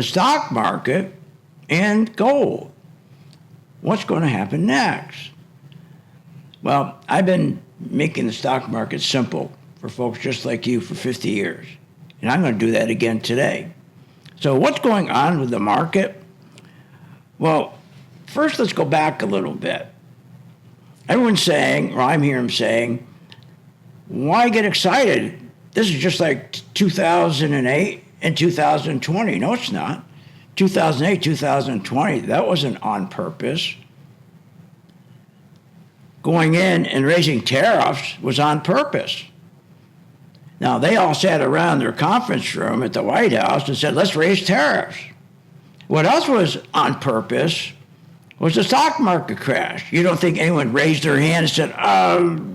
the stock market and gold. What's going to happen next? Well, I've been making the stock market simple for folks just like you for 50 years. And I'm going to do that again today. So what's going on with the market? Well, first let's go back a little bit. Everyone's saying, or I'm hearing them saying, why get excited? This is just like 2008 and 2020. No, it's not. 2008, 2020, that wasn't on purpose. Going in and raising tariffs was on purpose. Now, they all sat around their conference room at the White House and said, let's raise tariffs. What else was on purpose was the stock market crash. You don't think anyone raised their hand and said,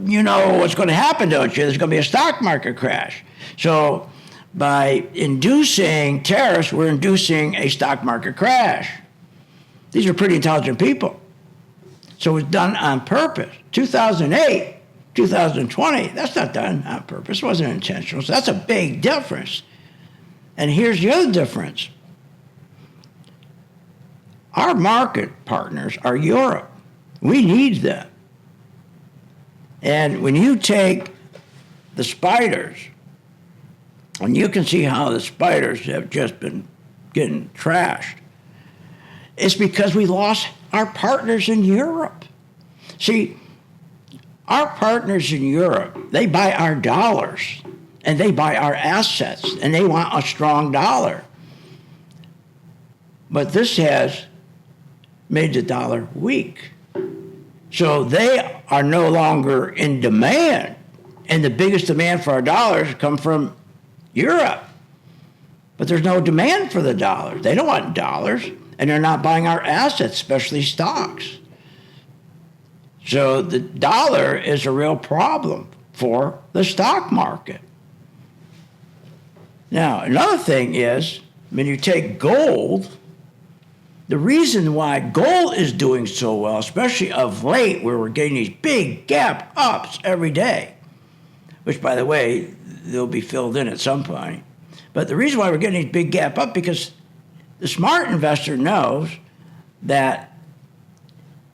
you know what's going to happen, don't you? There's going to be a stock market crash. So by inducing tariffs, we're inducing a stock market crash. These are pretty intelligent people. So it's done on purpose. 2008, 2020, that's not done on purpose. It wasn't intentional. So that's a big difference. And here's the other difference. Our market partners are Europe. We need them. And when you take the spiders, and you can see how the spiders have just been getting trashed, it's because we lost our partners in Europe. See, our partners in Europe, they buy our dollars, and they buy our assets, and they want a strong dollar. But this has made the dollar weak. So they are no longer in demand, and the biggest demand for our dollars come from Europe. But there's no demand for the dollars. They don't want dollars, and they're not buying our assets, especially stocks. So the dollar is a real problem for the stock market. Now, another thing is, when you take gold, the reason why gold is doing so well, especially of late, where we're getting these big gap ups every day, which, by the way, they'll be filled in at some point. But the reason why we're getting these big gap up, because the smart investor knows that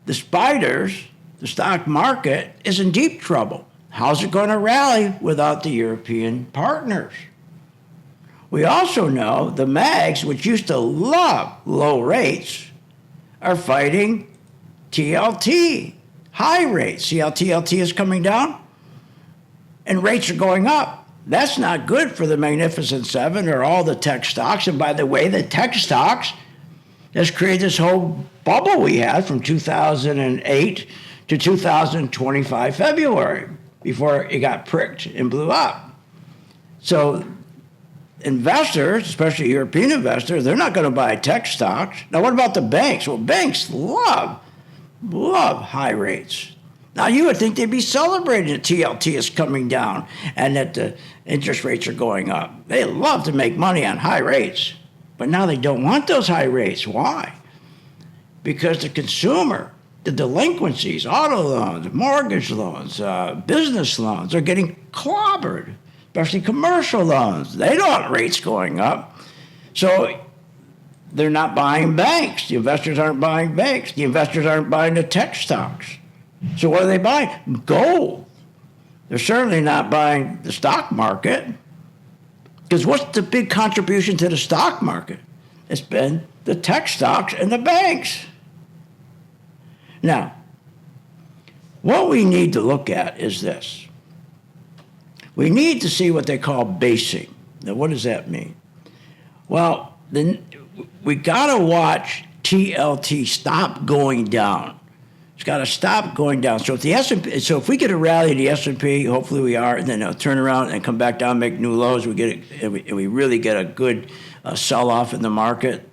the spiders, the stock market, is in deep trouble. How's it going to rally without the European partners? We also know the mags, which used to love low rates, are fighting TLT, high rates. See how TLT is coming down? And rates are going up. That's not good for the Magnificent Seven or all the tech stocks. And by the way, the tech stocks has created this whole bubble we had from 2008 to 2025 February before it got pricked and blew up. So investors, especially European investors, they're not going to buy tech stocks. Now, what about the banks? Well, banks love high rates. Now, you would think they'd be celebrating that TLT is coming down and that the interest rates are going up. They love to make money on high rates. But now they don't want those high rates. Why? Because the consumer, the delinquencies, auto loans, mortgage loans, business loans are getting clobbered, especially commercial loans. They don't want rates going up. So they're not buying banks. The investors aren't buying banks. The investors aren't buying the tech stocks. So what are they buying? Gold. They're certainly not buying the stock market. Because what's the big contribution to the stock market? It's been the tech stocks and the banks. Now, what we need to look at is this. We need to see what they call basing. Now, what does that mean? Well, then we got to watch TLT stop going down. It's got to stop going down. So if the S&P, so if we get a rally in the S&P, hopefully we are, and then it'll turn around and come back down, make new lows. We get it, and we really get a good sell-off in the market.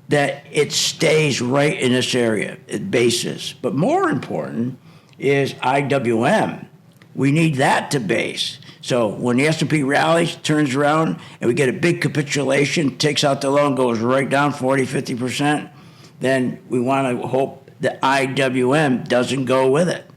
That it stays right in this area, at basis. But more important is IWM. We need that to base. So when the S&P rallies, turns around, and we get a big capitulation, takes out the loan, goes right down 40, 50%, then we want to hope that IWM doesn't go with it.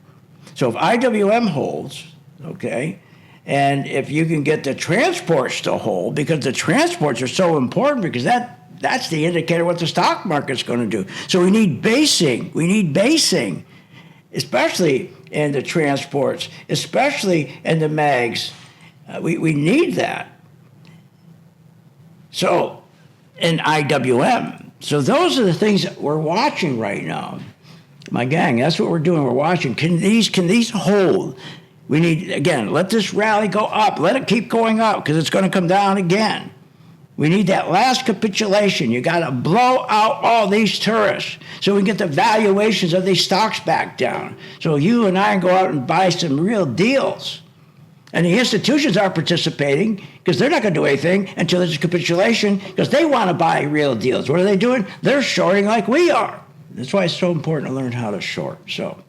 So if IWM holds, okay, And if you can get the transports to hold, because the transports are so important, because that's the indicator of what the stock market's going to do. So we need basing. We need basing, especially in the transports, especially in the mags. We need that. So, in IWM. So those are the things that we're watching right now. My gang, that's what we're doing. We're watching. Can these hold? We need, again, let this rally go up. Let it keep going up, because it's going to come down again. We need that last capitulation. You got to blow out all these tourists so we can get the valuations of these stocks back down. So you and I can go out and buy some real deals. And the institutions are participating, because they're not going to do anything until there's a capitulation, because they want to buy real deals. What are they doing? They're shorting like we are. That's why it's so important to learn how to short. So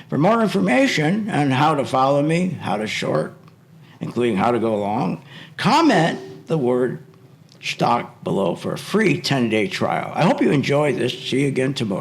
for more information on how to follow me, how to short, including how to go long, comment the word stock below for a free 10-day trial. I hope you enjoy this. See you again tomorrow.